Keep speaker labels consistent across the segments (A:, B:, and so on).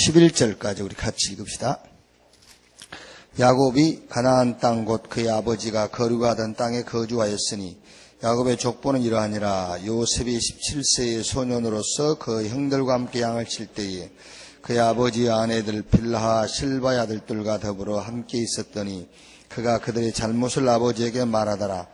A: 11절까지 우리 같이 읽읍시다. 야곱이 가나안 땅 곧 그의 아버지가 거류하던 땅에 거주하였으니 야곱의 족보는 이러하니라. 요셉이 17세의 소년으로서 그 형들과 함께 양을 칠 때에 그의 아버지의 아내들 빌하 실바의 아들들과 더불어 함께 있었더니 그가 그들의 잘못을 아버지에게 말하더라.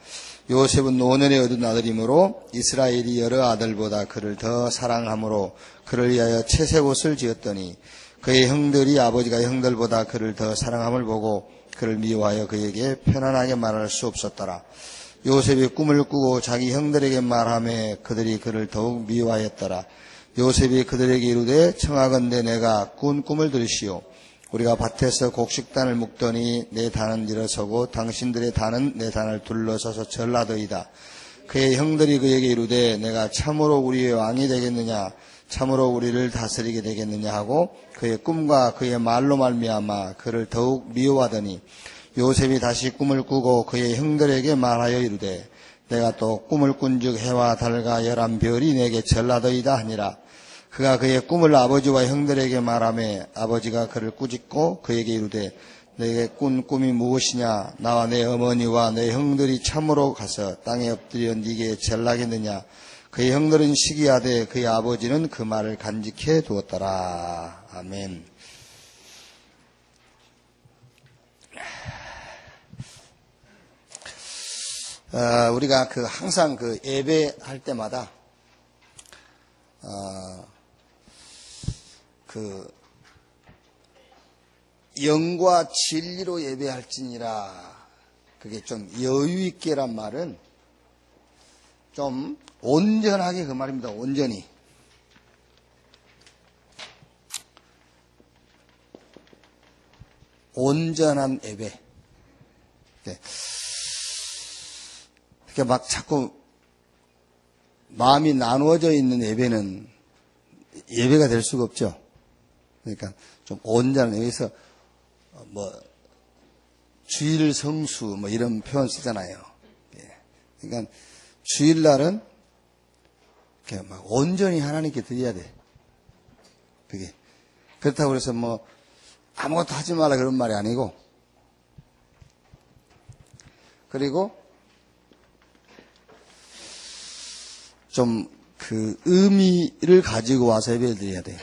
A: 요셉은 노년에 얻은 아들이므로 이스라엘이 여러 아들보다 그를 더 사랑하므로 그를 위하여 채색 옷을 지었더니 그의 형들이 아버지가 형들보다 그를 더 사랑함을 보고 그를 미워하여 그에게 편안하게 말할 수 없었더라. 요셉이 꿈을 꾸고 자기 형들에게 말하며 그들이 그를 더욱 미워하였더라. 요셉이 그들에게 이르되 청하건대 내가 꾼 꿈을 들으시오. 우리가 밭에서 곡식단을 묶더니 내 단은 일어서고 당신들의 단은 내 단을 둘러서서 전라더이다. 그의 형들이 그에게 이르되 내가 참으로 우리의 왕이 되겠느냐, 참으로 우리를 다스리게 되겠느냐 하고 그의 꿈과 그의 말로 말미암아 그를 더욱 미워하더니 요셉이 다시 꿈을 꾸고 그의 형들에게 말하여 이르되 내가 또 꿈을 꾼즉 해와 달과 열한 별이 내게 전라더이다 하니라. 그가 그의 꿈을 아버지와 형들에게 말하며 아버지가 그를 꾸짖고 그에게 이르되 내게 꾼 꿈이 무엇이냐, 나와 내 어머니와 내 형들이 참으로 가서 땅에 엎드려 네게 전라겠느냐. 그의 형들은 시기하되 그의 아버지는 그 말을 간직해 두었더라. 아멘. 우리가 항상 예배할 때마다 영과 진리로 예배할지니라. 그게 좀 여유있게란 말은 좀 온전하게 그 말입니다. 온전히. 온전한 예배. 이렇게 막 자꾸 마음이 나누어져 있는 예배는 예배가 될 수가 없죠. 그러니까 좀 온전한, 여기서 주일 성수 이런 표현 쓰잖아요. 그러니까 주일날은 이렇게 막 온전히 하나님께 드려야 돼. 그게. 그렇다고 해서 아무것도 하지 말라 그런 말이 아니고, 그리고 좀 의미를 가지고 와서 예배를 드려야 돼요.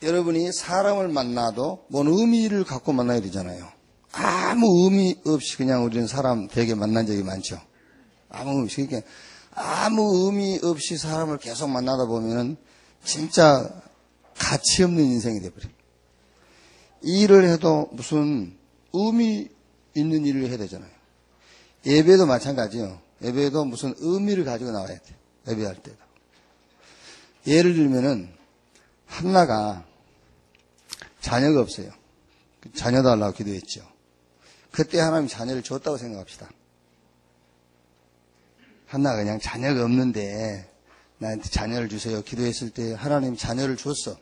A: 여러분이 사람을 만나도 뭔 의미를 갖고 만나야 되잖아요. 아무 의미 없이 그냥 우리는 사람 되게 만난 적이 많죠. 아무 의미 없이. 그러니까 아무 의미 없이 사람을 계속 만나다 보면은 진짜 가치 없는 인생이 돼버려요. 일을 해도 무슨 의미 있는 일을 해야 되잖아요. 예배도 마찬가지요. 예배도 무슨 의미를 가지고 나와야 돼요. 예배할 때도. 예를 들면은 한나가 자녀가 없어요. 자녀 달라고 기도했죠. 그때 하나님이 자녀를 줬다고 생각합시다. 한나가 그냥 자녀가 없는데 나한테 자녀를 주세요 기도했을 때 하나님이 자녀를 줬어.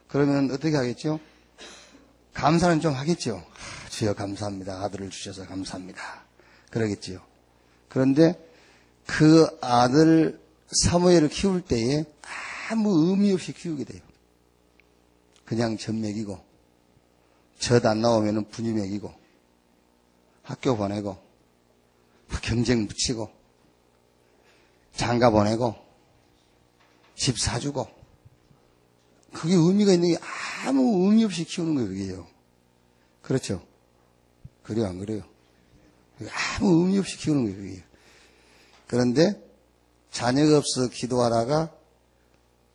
A: 그러면 어떻게 하겠죠? 감사는 좀 하겠죠. 주여 감사합니다. 아들을 주셔서 감사합니다. 그러겠지요. 그런데 그 아들 사무엘을 키울 때에 아무 의미 없이 키우게 돼요. 그냥 젖 먹이고, 젖 안 나오면 분유 먹이고, 학교 보내고, 경쟁 붙이고, 장가 보내고, 집 사주고, 그게 의미가 있는 게 아무 의미 없이 키우는 거예요, 그게요. 그렇죠? 그래요, 안 그래요? 아무 의미 없이 키우는 거예요, 그게. 그런데 자녀가 없어서 기도하다가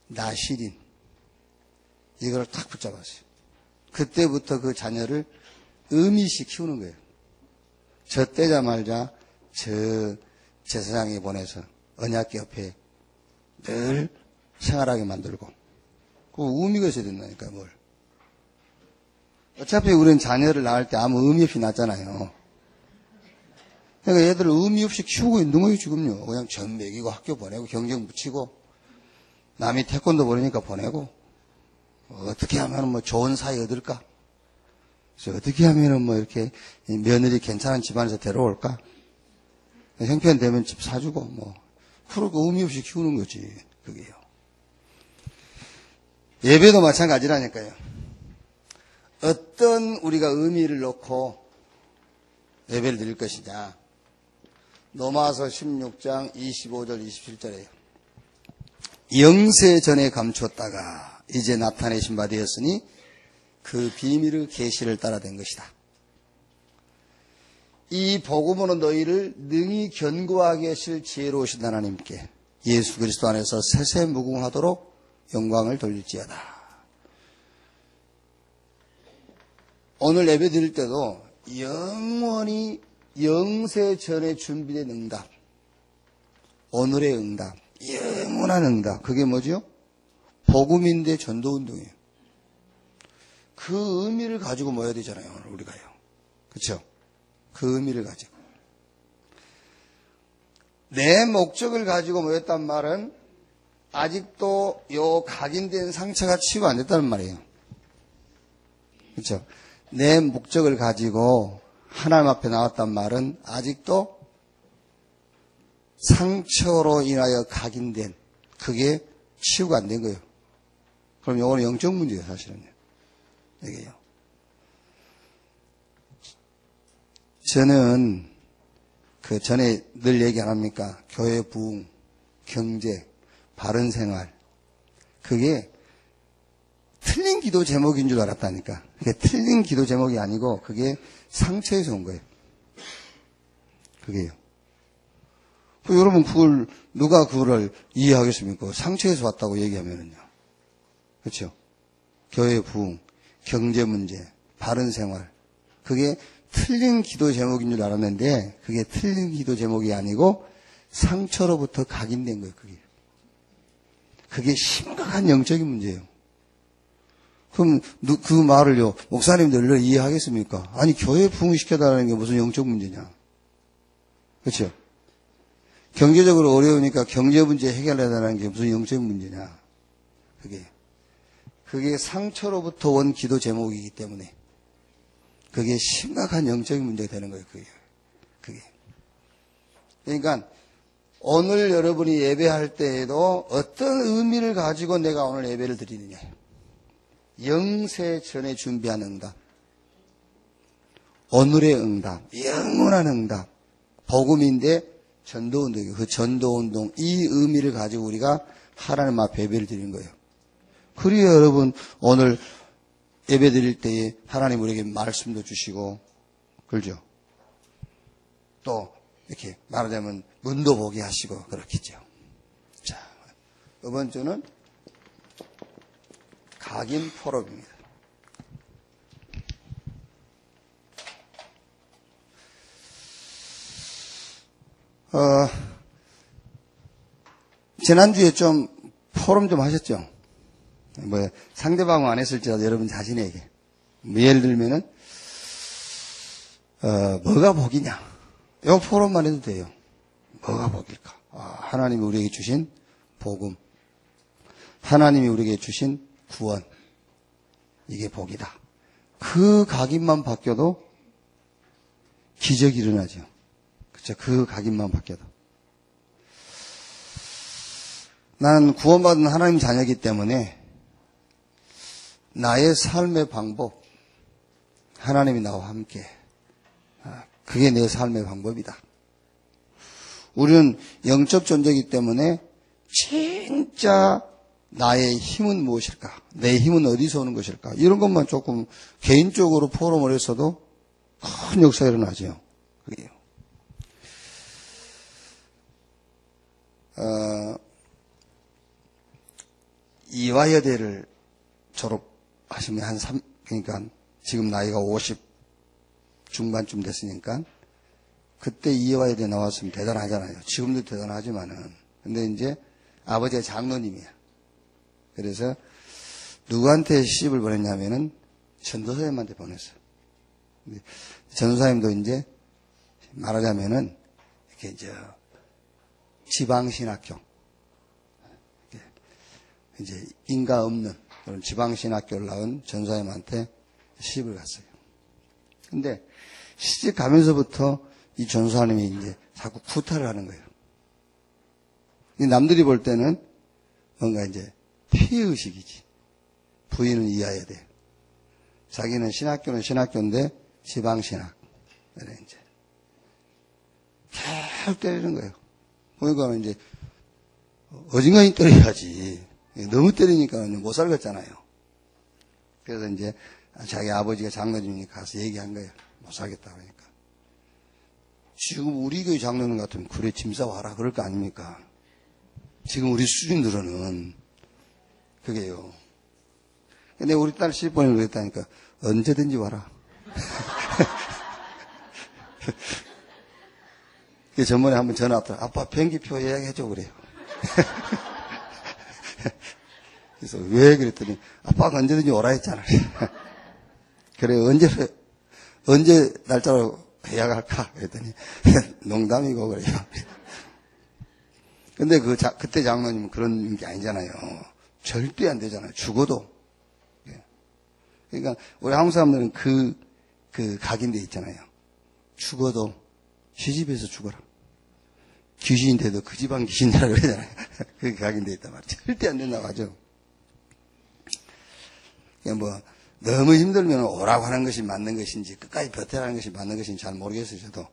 A: 나실인 이걸 탁 붙잡았어요. 그때부터 그 자녀를 의미있이 키우는 거예요. 저 떼자마자 저 제사장에 보내서 언약 옆에 늘 생활하게 만들고, 그 의미가 있어야 된다니까요, 뭘. 어차피 우리는 자녀를 낳을 때 아무 의미 없이 낳잖아요. 그러니까 얘들을 의미 없이 키우고 있는 거예요, 지금요. 그냥 전 먹이고 학교 보내고 경쟁 붙이고 남이 태권도 보내니까 보내고, 어떻게 하면 좋은 사이 얻을까? 그래서 어떻게 하면 이렇게 며느리 괜찮은 집안에서 데려올까? 형편되면 집 사주고, 그러니까 의미 없이 키우는 거지, 그게요. 예배도 마찬가지라니까요. 어떤 우리가 의미를 놓고 예배를 드릴 것이냐. 로마서 16장 25절 27절에요. 영세 전에 감추었다가 이제 나타내신 바 되었으니 그 비밀의 계시를 따라 된 것이다. 이 복음으로 너희를 능히 견고하게 하실 지혜로우신 하나님께 예수 그리스도 안에서 세세무궁하도록 영광을 돌릴지어다. 오늘 예배 드릴 때도 영원히 영세 전에 준비된 응답, 오늘의 응답, 영원한 응답, 그게 뭐죠? 복음인데 전도운동이에요. 그 의미를 가지고 모여야 되잖아요, 오늘 우리가요. 그렇죠? 그 의미를 가지고. 내 목적을 가지고 모였단 말은 아직도 요 각인된 상처가 치유가 안 됐다는 말이에요. 그렇죠? 내 목적을 가지고 하나님 앞에 나왔단 말은 아직도 상처로 인하여 각인된 그게 치유가 안 된 거예요. 그럼 요거는 영적 문제예요, 사실은요. 이게요. 저는 그 전에 늘 얘기 안 합니까? 교회 부흥, 경제, 바른 생활. 그게 틀린 기도 제목인 줄 알았다니까. 그게 틀린 기도 제목이 아니고 그게 상처에서 온 거예요. 그게요. 여러분 그걸 누가 그거를 이해하겠습니까? 상처에서 왔다고 얘기하면은요. 그렇죠? 교회 부흥, 경제 문제, 바른 생활. 그게 틀린 기도 제목인 줄 알았는데 그게 틀린 기도 제목이 아니고 상처로부터 각인된 거예요. 그게 심각한 영적인 문제예요. 그럼 그 말을요 목사님들 이해하겠습니까? 아니 교회 부흥시켜달라는 게 무슨 영적 문제냐. 그렇죠? 경제적으로 어려우니까 경제 문제 해결해달라는 게 무슨 영적 문제냐. 그게 상처로부터 온 기도 제목이기 때문에 그게 심각한 영적인 문제가 되는 거예요. 그게. 그러니까 오늘 여러분이 예배할 때에도 어떤 의미를 가지고 내가 오늘 예배를 드리느냐. 영세 전에 준비한 응답, 오늘의 응답, 영원한 응답, 복음인데 전도운동이에요. 그 전도운동, 이 의미를 가지고 우리가 하나님 앞에 예배를 드리는 거예요. 그래야 여러분 오늘 예배 드릴 때에 하나님 우리에게 말씀도 주시고, 그렇죠? 또 이렇게 말하자면 문도 보게 하시고 그렇겠죠. 자, 이번 주는 각인 포럼입니다. 지난주에 좀 포럼 좀 하셨죠? 상대방은 안 했을지라도 여러분 자신에게. 예를 들면은, 뭐가 복이냐? 이 포럼만 해도 돼요. 뭐가 복일까? 하나님이 우리에게 주신 복음. 하나님이 우리에게 주신 구원. 이게 복이다. 그 각인만 바뀌어도 기적이 일어나죠. 그렇죠? 그 각인만 바뀌어도. 난 구원받은 하나님 자녀이기 때문에 나의 삶의 방법, 하나님이 나와 함께. 그게 내 삶의 방법이다. 우리는 영적 존재이기 때문에 진짜 나의 힘은 무엇일까? 내 힘은 어디서 오는 것일까? 이런 것만 조금 개인적으로 포럼을 했어도 큰 역사가 일어나죠. 그게요. 이화여대를 졸업하시면 그러니까 지금 나이가 50 중반쯤 됐으니까 그때 이화여대 나왔으면 대단하잖아요. 지금도 대단하지만은. 근데 이제 아버지가 장로님이야. 그래서 누구한테 시집을 보냈냐면은 전도사님한테 보냈어요. 전도사님도 이제 말하자면은 이렇게 지방신학교, 이제 인가 없는 그런 지방신학교를 나온 전도사님한테 시집을 갔어요. 근데 시집 가면서부터 이 전도사님이 이제 자꾸 구타를 하는 거예요. 남들이 볼 때는 뭔가 이제 피해의식이지. 부인은 이해해야 돼. 자기는 신학교는 신학교인데 지방신학. 그래, 이제. 계속 때리는 거예요. 그러니까 이제, 어딘가에 때려야지. 너무 때리니까 못 살겠잖아요. 그래서 이제 자기 아버지가 장로님이니까 가서 얘기한 거예요. 못 살겠다 그러니까. 지금 우리 교회 장로님 같으면 그래 짐 싸와라 그럴 거 아닙니까? 지금 우리 수준들은 그게요. 근데 우리 딸 시집보내고 그랬다니까 언제든지 와라. 전번에 한번 전화 왔더라. 아빠 비행기표 예약해줘 그래요. 그래서 왜 그랬더니 아빠가 언제든지 오라 했잖아. 그래 언제 날짜로 예약할까 그랬더니 농담이고 그래요. 근데 그때 장로님은 그런 게 아니잖아요. 절대 안 되잖아요. 죽어도. 그러니까 우리 한국 사람들은 그 각인돼 있잖아요. 죽어도 시집에서 죽어라. 귀신인데도 그 집안 귀신이라 그러잖아요. 그게 각인돼 있단 말이죠. 절대 안 된다고 하죠. 뭐 너무 힘들면 오라고 하는 것이 맞는 것인지 끝까지 버텨라는 것이 맞는 것인지 잘 모르겠어요. 저도.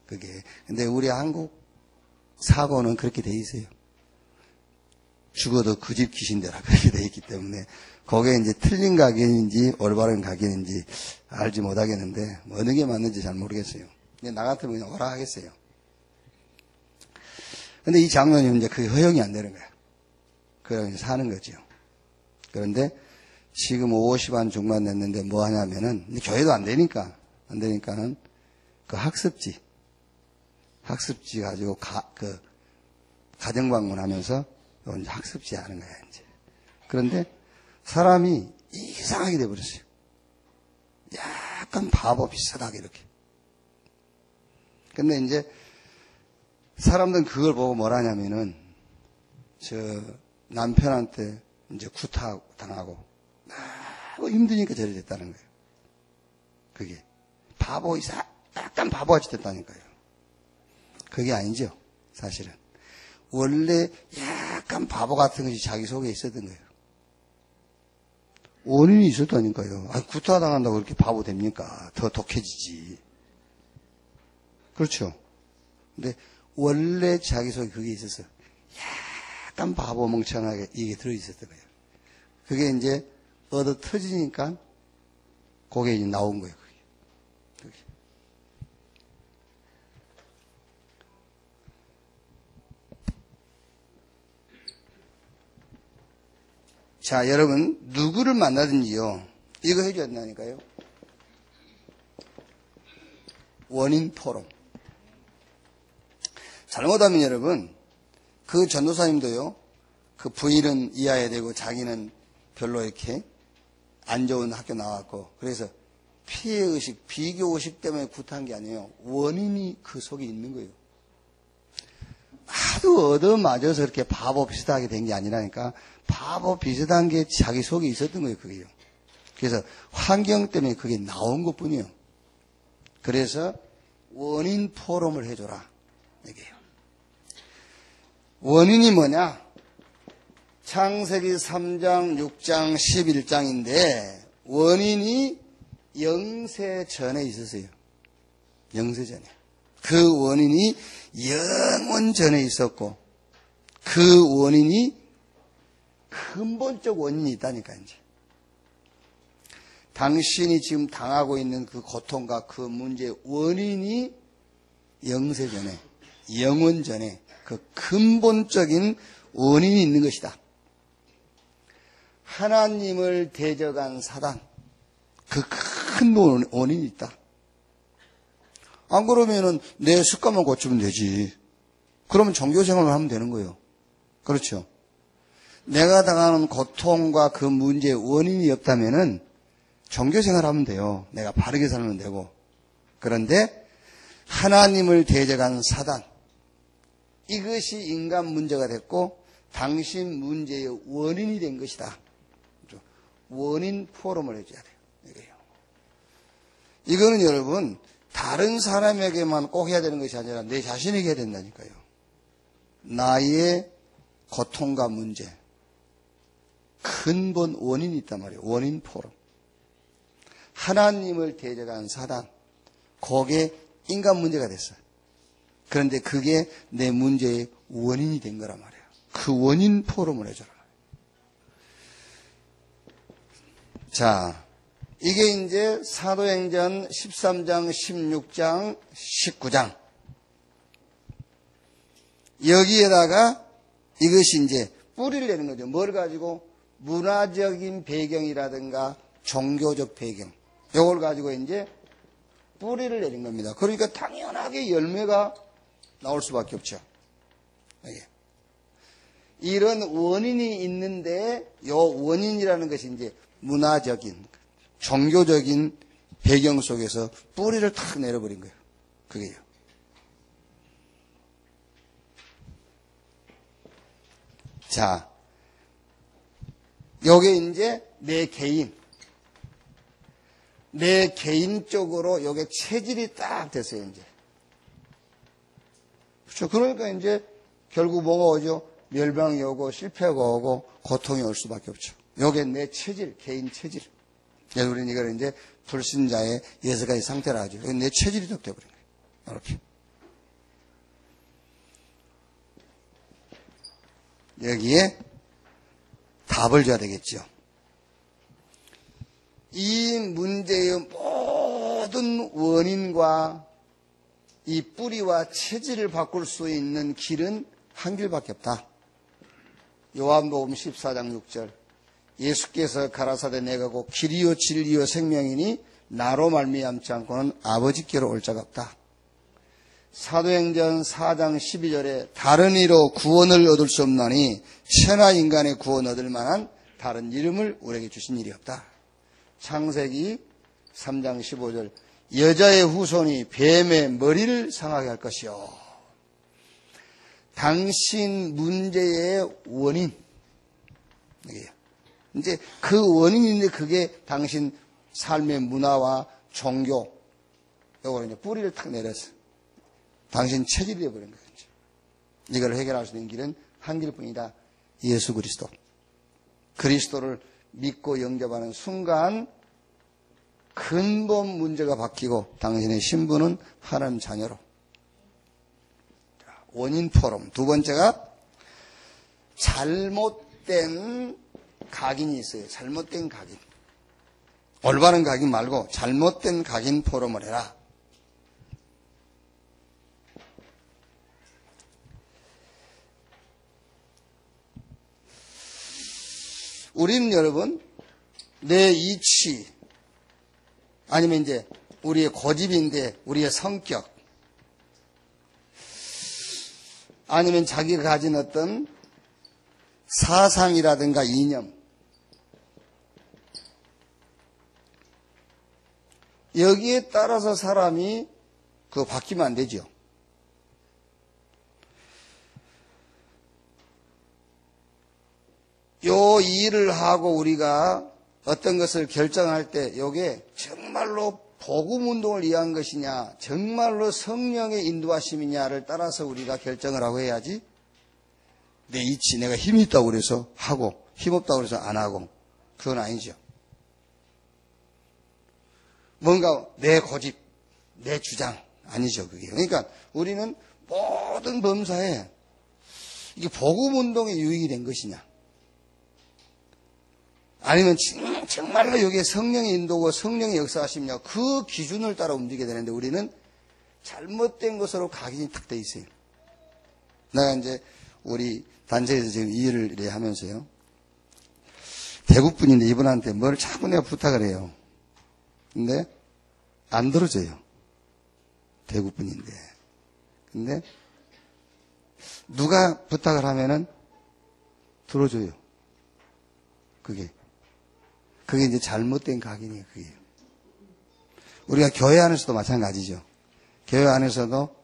A: 그게. 근데 우리 한국 사고는 그렇게 돼 있어요. 죽어도 그 집 귀신되라 그렇게 돼 있기 때문에 그게 이제 틀린 각인인지 올바른 각인인지 알지 못하겠는데 뭐 어느 게 맞는지 잘 모르겠어요. 근데 나 같으면 그냥 오라 하겠어요. 근데 이 장로님은 이제 그게 허용이 안 되는 거야. 그러면 사는 거죠. 그런데 지금 50한 중반 됐는데 뭐 하냐면은 교회도 안 되니까는 그 학습지 가지고 가정 방문하면서 이제 학습지 하는 거야 이제. 그런데 사람이 이상하게 돼버렸어요. 약간 바보 비슷하게 이렇게. 근데 이제 사람들은 그걸 보고 뭘 하냐면은 저 남편한테 이제 구타당하고 너무 힘드니까 저래 됐다는 거예요. 그게 약간 바보같이 됐다니까요. 그게 아니죠. 사실은 원래 약간 바보 같은 것이 자기 속에 있었던 거예요. 원인이 있었다니까요. 구타당한다고 그렇게 바보 됩니까? 더 독해지지. 그렇죠. 근데 원래 자기 속에 그게 있었어요. 약간 바보 멍청하게 이게 들어있었던 거예요. 그게 이제 얻어 터지니까 그게 이제 나온 거예요. 그게. 자, 여러분 누구를 만나든지요. 이거 해줘야 된다니까요. 원인 토론. 잘못하면 여러분 그 전도사님도요. 그 부인은 이해해야 되고 자기는 별로 이렇게 안 좋은 학교 나왔고 그래서 피해의식, 비교의식 때문에 구타한 게 아니에요. 원인이 그 속에 있는 거예요. 하도 얻어맞아서 이렇게 바보 비슷하게 된 게 아니라니까 바보 비슷한 게 자기 속에 있었던 거예요. 그게요. 그래서 환경 때문에 그게 나온 것뿐이에요. 그래서 원인 포럼을 해줘라. 이게요. 원인이 뭐냐? 창세기 3장, 6장, 11장인데 원인이 영세 전에 있었어요. 영세 전에. 그 원인이 영원 전에 있었고 그 원인이 근본적 원인이 있다니까 이제. 당신이 지금 당하고 있는 그 고통과 그 문제의 원인이 영세 전에, 영원 전에 그 근본적인 원인이 있는 것이다. 하나님을 대적한 사단, 그 큰 원인이 있다. 안 그러면은 내 습관만 고치면 되지. 그러면 종교생활을 하면 되는 거예요. 그렇죠. 내가 당하는 고통과 그 문제의 원인이 없다면은 종교생활을 하면 돼요. 내가 바르게 살면 되고. 그런데 하나님을 대적한 사단, 이것이 인간 문제가 됐고 당신 문제의 원인이 된 것이다. 원인 포럼을 해줘야 돼요. 이거는 여러분 다른 사람에게만 꼭 해야 되는 것이 아니라 내 자신에게 해야 된다니까요. 나의 고통과 문제, 근본 원인이 있단 말이에요. 원인 포럼. 하나님을 대적한 사단, 그게 인간 문제가 됐어요. 그런데 그게 내 문제의 원인이 된 거란 말이에요. 그 원인 포럼을 해줘라. 자, 이게 이제 사도행전 13장, 16장, 19장. 여기에다가 이것이 이제 뿌리를 내는 거죠. 뭘 가지고? 문화적인 배경이라든가 종교적 배경. 이걸 가지고 이제 뿌리를 내린 겁니다. 그러니까 당연하게 열매가 나올 수밖에 없죠. 이게. 이런 원인이 있는데 이 원인이라는 것이 이제 문화적인, 종교적인 배경 속에서 뿌리를 탁 내려버린 거예요. 그게요. 자, 요게 이제 내 개인적으로 요게 체질이 딱 됐어요, 이제. 그렇죠. 그러니까 이제 결국 뭐가 오죠? 멸망이 오고 실패가 오고 고통이 올 수밖에 없죠. 요게 내 체질, 개인 체질. 그래서 우리는 이걸 이제 불신자의 6가지 상태라 하죠. 내 체질이 딱 돼버린 거예요. 이렇게. 여기에 답을 줘야 되겠죠. 이 문제의 모든 원인과 이 뿌리와 체질을 바꿀 수 있는 길은 한 길밖에 없다. 요한복음 14장 6절. 예수께서 가라사대 내가 곧 길이요 진리요 생명이니 나로 말미암지 않고는 아버지께로 올 자가 없다. 사도행전 4장 12절에 다른 이로 구원을 얻을 수 없나니 천하 인간의 구원 얻을 만한 다른 이름을 우리에게 주신 일이 없다. 창세기 3장 15절 여자의 후손이 뱀의 머리를 상하게 할 것이요. 당신 문제의 원인. 이제 그 원인인데 그게 당신 삶의 문화와 종교. 요거는 이제 뿌리를 탁 내렸어. 당신 체질이 되어버린 거예요. 이걸 해결할 수 있는 길은 한 길뿐이다. 예수 그리스도. 그리스도를 믿고 영접하는 순간 근본 문제가 바뀌고 당신의 신분은 하나님 자녀로. 원인 포럼. 두 번째가 잘못된 각인이 있어요. 잘못된 각인. 올바른 각인 말고 잘못된 각인 포럼을 해라. 우리는 여러분 내 이치 아니면 이제 우리의 고집인데 우리의 성격 아니면 자기가 가진 어떤 사상이라든가 이념 여기에 따라서 사람이 바뀌면 안 되죠. 요 일을 하고 우리가 어떤 것을 결정할 때 요게 정말로 복음운동을 위한 것이냐 정말로 성령의 인도하심이냐를 따라서 우리가 결정을 하고 해야지 내 이치 내가 힘이 있다고 그래서 하고 힘없다고 그래서 안 하고 그건 아니죠. 뭔가 내 고집 내 주장 아니죠 그게. 그러니까 우리는 모든 범사에 이게 복음운동에 유익이 된 것이냐 아니면 정말로 여기에 성령의 인도고 성령의 역사하심이냐 그 기준을 따라 움직여야 되는데 우리는 잘못된 것으로 각인이 탁 돼 있어요. 내가 이제 우리 단체에서 지금 이 일을 하면서요. 대구분인데 이분한테 뭘 자꾸 내가 부탁을 해요. 근데 안 들어줘요. 대구분인데. 근데 누가 부탁을 하면은 들어줘요. 그게 이제 잘못된 각인이에요, 그게. 우리가 교회 안에서도 마찬가지죠. 교회 안에서도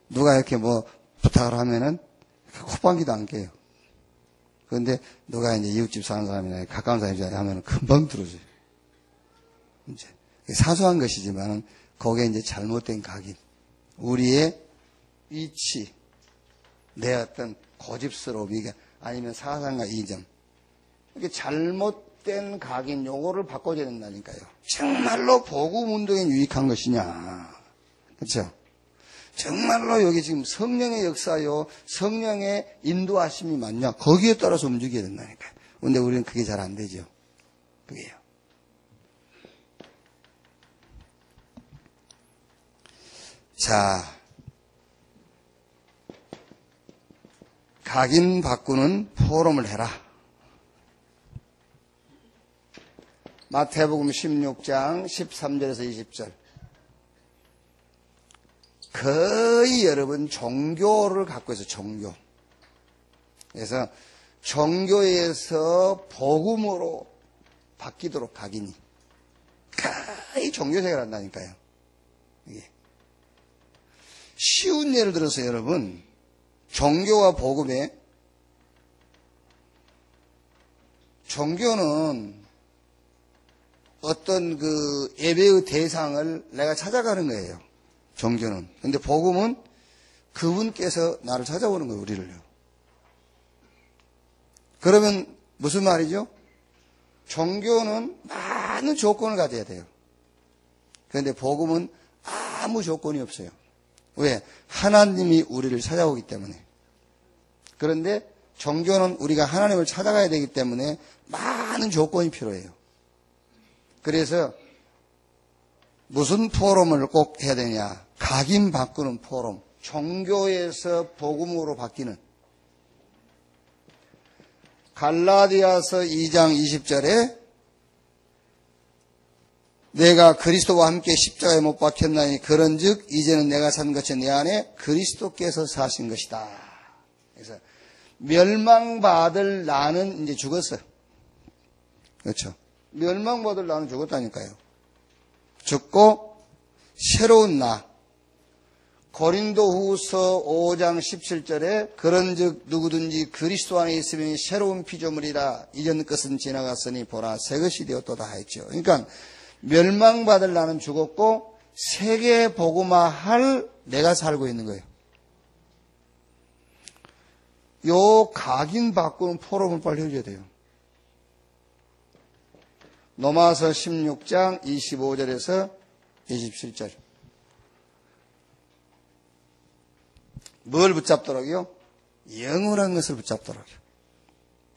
A: 누가 이렇게 뭐 부탁을 하면은 콧방귀도 안 껴요. 그런데 누가 이제 이웃집 사는 사람이나 가까운 사람이 하면은 금방 들어줘요. 이제 사소한 것이지만은 거기에 이제 잘못된 각인. 우리의 위치, 내 어떤 고집스러움이 아니면 사상과 이점. 이렇게 잘못된 각인 요거를 바꿔줘야 된다니까요. 정말로 복음 운동에 유익한 것이냐. 그렇죠? 정말로 여기 지금 성령의 역사요, 성령의 인도하심이 맞냐. 거기에 따라서 움직여야 된다니까요. 근데 우리는 그게 잘 안 되죠. 그게요. 자, 각인 바꾸는 포럼을 해라. 마태복음 16장 13절에서 20절. 거의 여러분 종교를 갖고 있어요. 종교. 그래서 종교에서 복음으로 바뀌도록 각인이. 거의 종교생활 한다니까요. 이게. 쉬운 예를 들어서 여러분, 종교와 복음에, 종교는 어떤 그 예배의 대상을 내가 찾아가는 거예요. 종교는. 근데 복음은 그분께서 나를 찾아오는 거예요, 우리를요. 그러면 무슨 말이죠? 종교는 많은 조건을 가져야 돼요. 그런데 복음은 아무 조건이 없어요. 왜? 하나님이 우리를 찾아오기 때문에. 그런데 종교는 우리가 하나님을 찾아가야 되기 때문에 많은 조건이 필요해요. 그래서 무슨 포럼을 꼭 해야 되냐? 각인 바꾸는 포럼. 종교에서 복음으로 바뀌는. 갈라디아서 2장 20절에 내가 그리스도와 함께 십자가에 못 박혔나니 그런즉 이제는 내가 산 것이 내 안에 그리스도께서 사신 것이다. 그래서 멸망받을 나는 이제 죽었어요. 그렇죠? 멸망받을 나는 죽었다니까요. 죽고 새로운 나. 고린도후서 5장 17절에 그런즉 누구든지 그리스도 안에 있으면 새로운 피조물이라 이전 것은 지나갔으니 보라 새 것이 되었도다 했죠. 그러니까 멸망받을 나는 죽었고 세계 복음화할 내가 살고 있는 거예요. 요 각인 바꾸는 포럼을 빨리 해줘야 돼요. 로마서 16장 25절에서 27절. 뭘 붙잡도록요? 영원한 것을 붙잡도록요.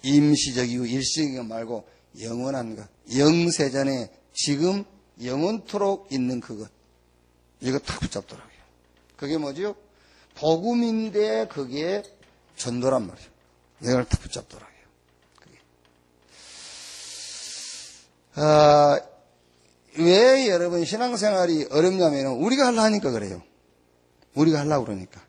A: 임시적이고 일시적인 것 말고 영원한 것. 영세전에 지금 영원토록 있는 그것. 이거 딱 붙잡더라고요. 그게 뭐죠? 복음인데 그게 전도란 말이에요. 이걸 딱 붙잡더라고요. 왜 여러분 신앙생활이 어렵냐면 우리가 하려고 하니까 그래요. 우리가 하려고 그러니까.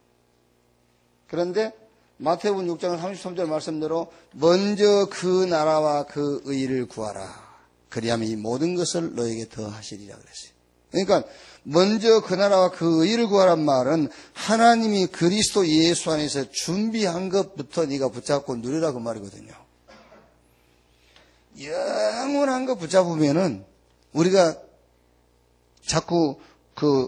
A: 그런데 마태복음 6장 33절 말씀대로 먼저 그 나라와 그 의를 구하라. 그리하면 이 모든 것을 너에게 더하시리라 그랬어요. 그러니까 먼저 그 나라와 그 의를 구하란 말은 하나님이 그리스도 예수 안에서 준비한 것부터 네가 붙잡고 누리라 그 말이거든요. 영원한 거 붙잡으면은 우리가 자꾸 그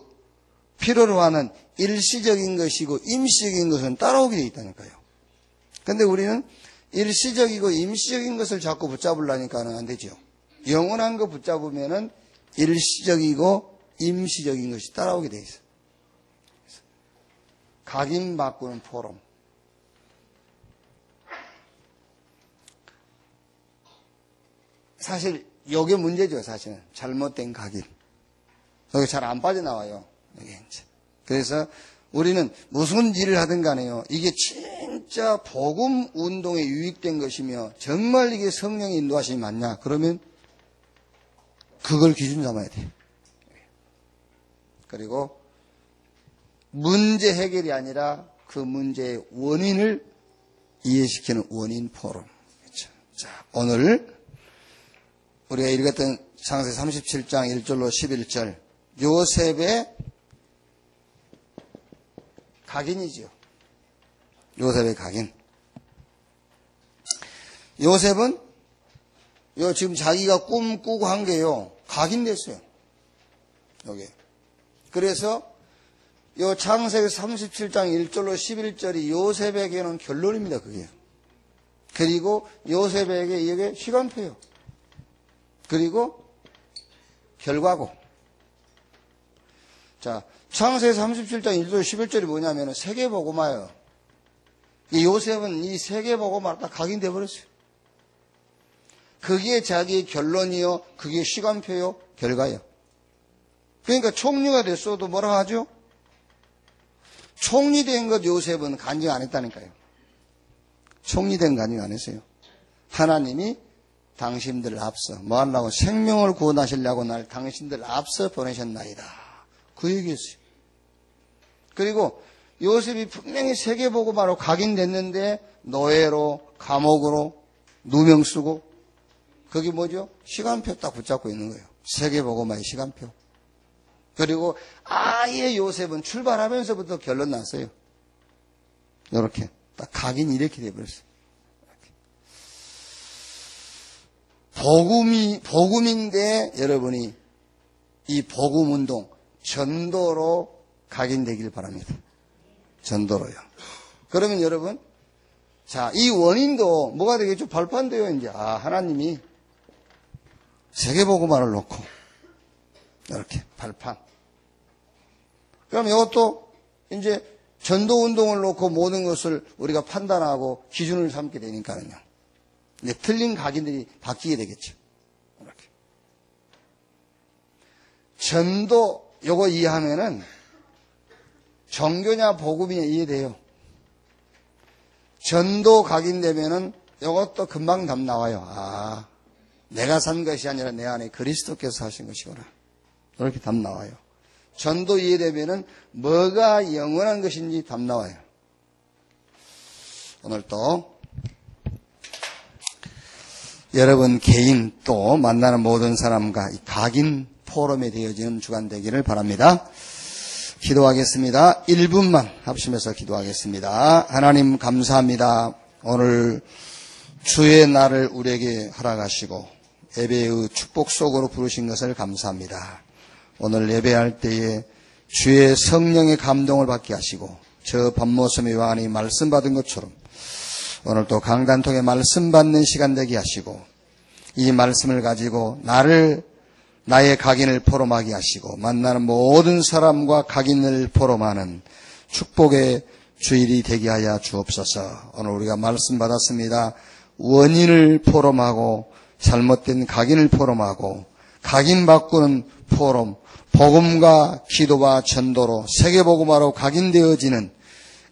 A: 필요로 하는 일시적인 것이고 임시적인 것은 따라오게 돼 있다니까요. 근데 우리는 일시적이고 임시적인 것을 자꾸 붙잡으려니까는 안 되죠. 영원한 거 붙잡으면은 일시적이고 임시적인 것이 따라오게 돼 있어요. 각인 바꾸는 포럼. 사실 이게 문제죠. 사실은 잘못된 각인. 여기 잘 안 빠져나와요. 여기 이제. 그래서 우리는 무슨 일을 하든 간에요. 이게 진짜 복음 운동에 유익된 것이며 정말 이게 성령의 인도하심이 맞냐? 그러면 그걸 기준 삼아야 돼요. 그리고 문제 해결이 아니라 그 문제의 원인을 이해시키는 원인 포럼. 그렇죠? 자, 오늘 우리가 읽었던 창세기 37장 1절로 11절 요셉의 각인이지요. 요셉의 각인. 요셉은 지금 자기가 꿈 꾸고 한 게요. 각인됐어요. 여기. 그래서 요 창세기 37장 1절로 11절이 요셉에게는 결론입니다. 그게. 그리고 요셉에게 이게 시간표요. 그리고 결과고. 자, 창세기 37장 1절 11절이 뭐냐면 세계복음화예요. 이 요셉은 이 세계복음화를 딱 각인돼 버렸어요. 그게 자기의 결론이요, 그게 시간표요, 결과요. 그러니까 총리가 됐어도 뭐라 하죠? 총리된 것 요셉은 간증 안 했다니까요. 총리된 간증 안 했어요. 하나님이 당신들 앞서 뭐 하려고 생명을 구원하시려고 날 당신들 앞서 보내셨나이다. 그 얘기였어요. 그리고 요셉이 분명히 세계복음화로 각인됐는데 노예로 감옥으로 누명 쓰고 그게 뭐죠? 시간표 딱 붙잡고 있는 거예요. 세계복음화의 시간표. 그리고 아예 요셉은 출발하면서부터 결론 났어요. 이렇게 딱 각인이 이렇게 돼버렸어요. 복음인데 여러분이 이 복음운동 전도로 각인되길 바랍니다. 전도로요. 그러면 여러분, 자, 이 원인도 뭐가 되겠죠? 발판돼요, 이제. 아, 하나님이 세계복음화를 놓고 이렇게 발판. 그럼 이것도 이제 전도운동을 놓고 모든 것을 우리가 판단하고 기준을 삼게 되니까요. 이제 틀린 각인들이 바뀌게 되겠죠. 이렇게. 전도, 요거 이해하면은 종교냐 복음이냐 이해돼요. 전도 각인되면은 요것도 금방 답 나와요. 아, 내가 산 것이 아니라 내 안에 그리스도께서 하신 것이구나. 이렇게 답 나와요. 전도 이해되면은 뭐가 영원한 것인지 답 나와요. 오늘 또 여러분 개인 또 만나는 모든 사람과 각인 포럼에 되어지는 주간 되기를 바랍니다. 기도하겠습니다. 1분만 합심해서 기도하겠습니다. 하나님 감사합니다. 오늘 주의 날을 우리에게 허락하시고 예배의 축복 속으로 부르신 것을 감사합니다. 오늘 예배할 때에 주의 성령의 감동을 받게 하시고 저 밤모섬의 요한이 말씀 받은 것처럼 오늘 또 강단통에 말씀 받는 시간 되게 하시고 이 말씀을 가지고 나의 각인을 포럼하게 하시고 만나는 모든 사람과 각인을 포럼하는 축복의 주일이 되게 하여 주옵소서. 오늘 우리가 말씀 받았습니다. 원인을 포럼하고 잘못된 각인을 포럼하고 각인 바꾸는 포럼, 복음과 기도와 전도로 세계복음화로 각인되어지는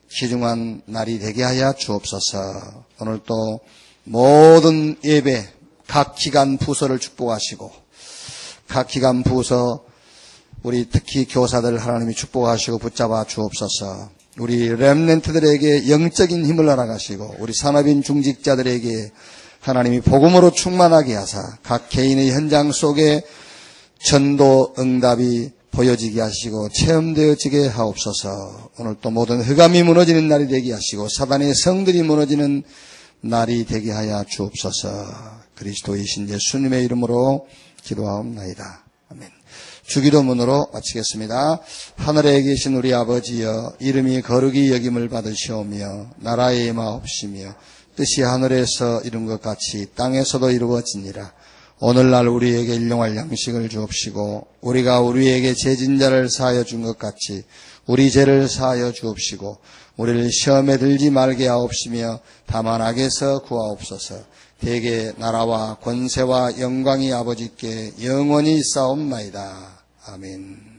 A: 귀중한 날이 되게 하여 주옵소서. 오늘 또 모든 예배 각 기관 부서를 축복하시고 각 기관 부서 우리 특히 교사들 하나님이 축복하시고 붙잡아 주옵소서. 우리 렘넌트들에게 영적인 힘을 허락하시고 우리 산업인 중직자들에게 하나님이 복음으로 충만하게 하사 각 개인의 현장 속에 전도 응답이 보여지게 하시고 체험되어지게 하옵소서. 오늘 또 모든 흑암이 무너지는 날이 되게 하시고 사단의 성들이 무너지는 날이 되게 하여 주옵소서. 그리스도이신 예수님의 이름으로 기도하옵나이다. 아멘. 주기도문으로 마치겠습니다. 하늘에 계신 우리 아버지여, 이름이 거룩히 여김을 받으시오며 나라의 임하옵시며 뜻이 하늘에서 이룬 것 같이 땅에서도 이루어지니라. 오늘날 우리에게 일용할 양식을 주옵시고 우리가 우리에게 죄진 자를 사하여 준 것 같이 우리 죄를 사하여 주옵시고 우리를 시험에 들지 말게 하옵시며 다만 악에서 구하옵소서. 대개 나라와 권세와 영광이 아버지께 영원히 있사옵나이다. 아멘.